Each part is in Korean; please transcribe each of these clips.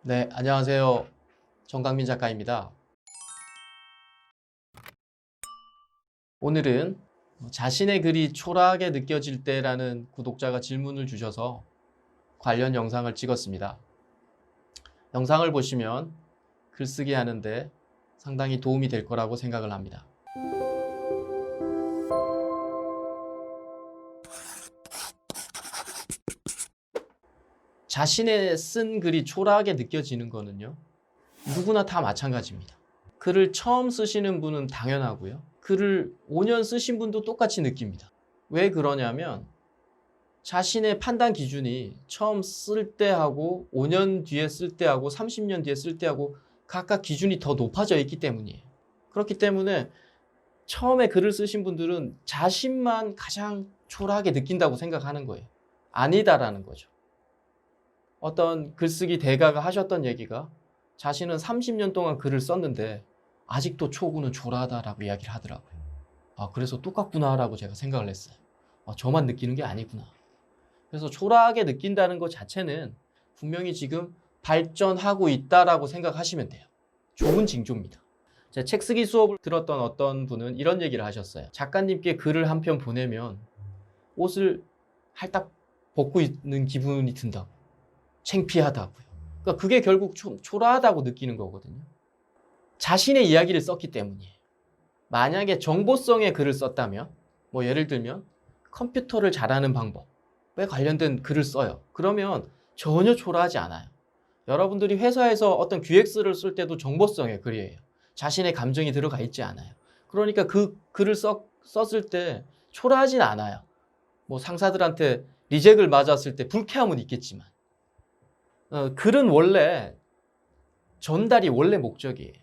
네, 안녕하세요. 정강민 작가입니다. 오늘은 자신의 글이 초라하게 느껴질 때라는 구독자가 질문을 주셔서 관련 영상을 찍었습니다. 영상을 보시면 글쓰기 하는데 상당히 도움이 될 거라고 생각을 합니다. 자신의 쓴 글이 초라하게 느껴지는 거는요, 누구나 다 마찬가지입니다. 글을 처음 쓰시는 분은 당연하고요. 글을 5년 쓰신 분도 똑같이 느낍니다. 왜 그러냐면 자신의 판단 기준이 처음 쓸 때하고 5년 뒤에 쓸 때하고 30년 뒤에 쓸 때하고 각각 기준이 더 높아져 있기 때문이에요. 그렇기 때문에 처음에 글을 쓰신 분들은 자신만 가장 초라하게 느낀다고 생각하는 거예요. 아니다라는 거죠. 어떤 글쓰기 대가가 하셨던 얘기가 자신은 30년 동안 글을 썼는데 아직도 초구는 초라하다라고 이야기를 하더라고요. 그래서 똑같구나라고 제가 생각을 했어요. 저만 느끼는 게 아니구나. 그래서 초라하게 느낀다는 것 자체는 분명히 지금 발전하고 있다라고 생각하시면 돼요. 좋은 징조입니다. 제가 책 쓰기 수업을 들었던 어떤 분은 이런 얘기를 하셨어요. 작가님께 글을 한 편 보내면 옷을 할딱 벗고 있는 기분이 든다고. 창피하다고요. 그러니까 그게 결국 초라하다고 느끼는 거거든요. 자신의 이야기를 썼기 때문이에요. 만약에 정보성의 글을 썼다면, 예를 들면 컴퓨터를 잘하는 방법에 관련된 글을 써요. 그러면 전혀 초라하지 않아요. 여러분들이 회사에서 어떤 기획서를 쓸 때도 정보성의 글이에요. 자신의 감정이 들어가 있지 않아요. 그러니까 그 글을 썼을 때 초라하진 않아요. 상사들한테 리젝을 맞았을 때 불쾌함은 있겠지만 글은 원래 전달이 원래 목적이에요.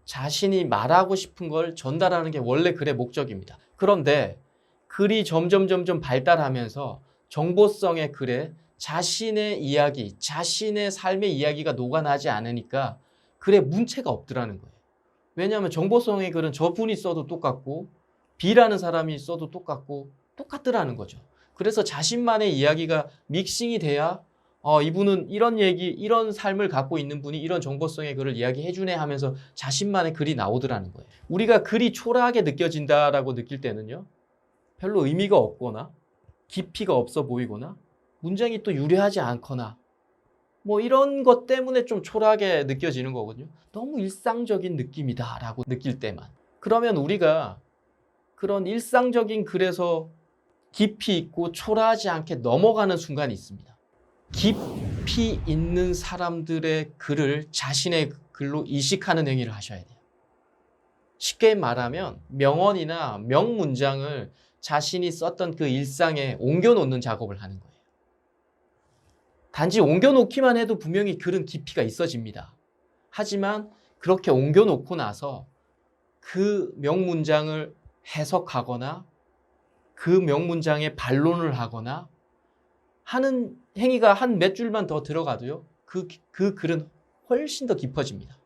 자신이 말하고 싶은 걸 전달하는 게 원래 글의 목적입니다. 그런데 글이 점점 발달하면서 정보성의 글에 자신의 이야기, 자신의 삶의 이야기가 녹아나지 않으니까 글에 문체가 없더라는 거예요. 왜냐하면 정보성의 글은 저분이 써도 똑같고 B라는 사람이 써도 똑같더라는 거죠. 그래서 자신만의 이야기가 믹싱이 돼야 이분은 이런 얘기, 이런 삶을 갖고 있는 분이 이런 정보성의 글을 이야기해 주네 하면서 자신만의 글이 나오더라는 거예요. 우리가 글이 초라하게 느껴진다라고 느낄 때는요, 별로 의미가 없거나 깊이가 없어 보이거나 문장이 또 유려하지 않거나 이런 것 때문에 좀 초라하게 느껴지는 거거든요. 너무 일상적인 느낌이다라고 느낄 때만. 그러면 우리가 그런 일상적인 글에서 깊이 있고 초라하지 않게 넘어가는 순간이 있습니다. 깊이 있는 사람들의 글을 자신의 글로 이식하는 행위를 하셔야 돼요. 쉽게 말하면 명언이나 명문장을 자신이 썼던 그 일상에 옮겨놓는 작업을 하는 거예요. 단지 옮겨놓기만 해도 분명히 글은 깊이가 있어집니다. 하지만 그렇게 옮겨놓고 나서 그 명문장을 해석하거나 그 명문장에 반론을 하거나 하는 행위가 한 몇 줄만 더 들어가도요, 그 글은 훨씬 더 깊어집니다.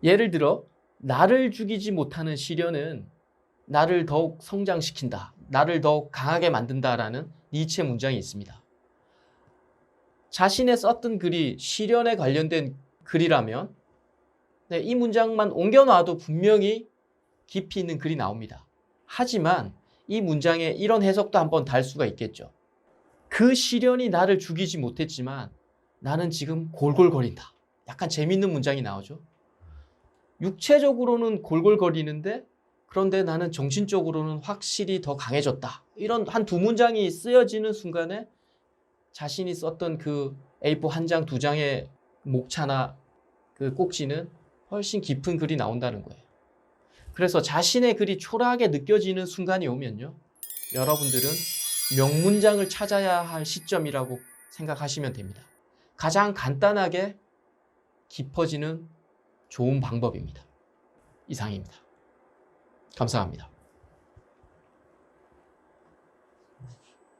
예를 들어 나를 죽이지 못하는 시련은 나를 더욱 성장시킨다, 나를 더욱 강하게 만든다라는 니체 문장이 있습니다. 자신의 썼던 글이 시련에 관련된 글이라면 이 문장만 옮겨놔도 분명히 깊이 있는 글이 나옵니다. 하지만 이 문장에 이런 해석도 한번 달 수가 있겠죠. 그 시련이 나를 죽이지 못했지만 나는 지금 골골거린다. 약간 재밌는 문장이 나오죠. 육체적으로는 골골거리는데 그런데 나는 정신적으로는 확실히 더 강해졌다. 이런 한 두 문장이 쓰여지는 순간에 자신이 썼던 그 A4 한 장, 두 장의 목차나 그 꼭지는 훨씬 깊은 글이 나온다는 거예요. 그래서 자신의 글이 초라하게 느껴지는 순간이 오면요, 여러분들은 명문장을 찾아야 할 시점이라고 생각하시면 됩니다. 가장 간단하게 깊어지는 좋은 방법입니다. 이상입니다. 감사합니다.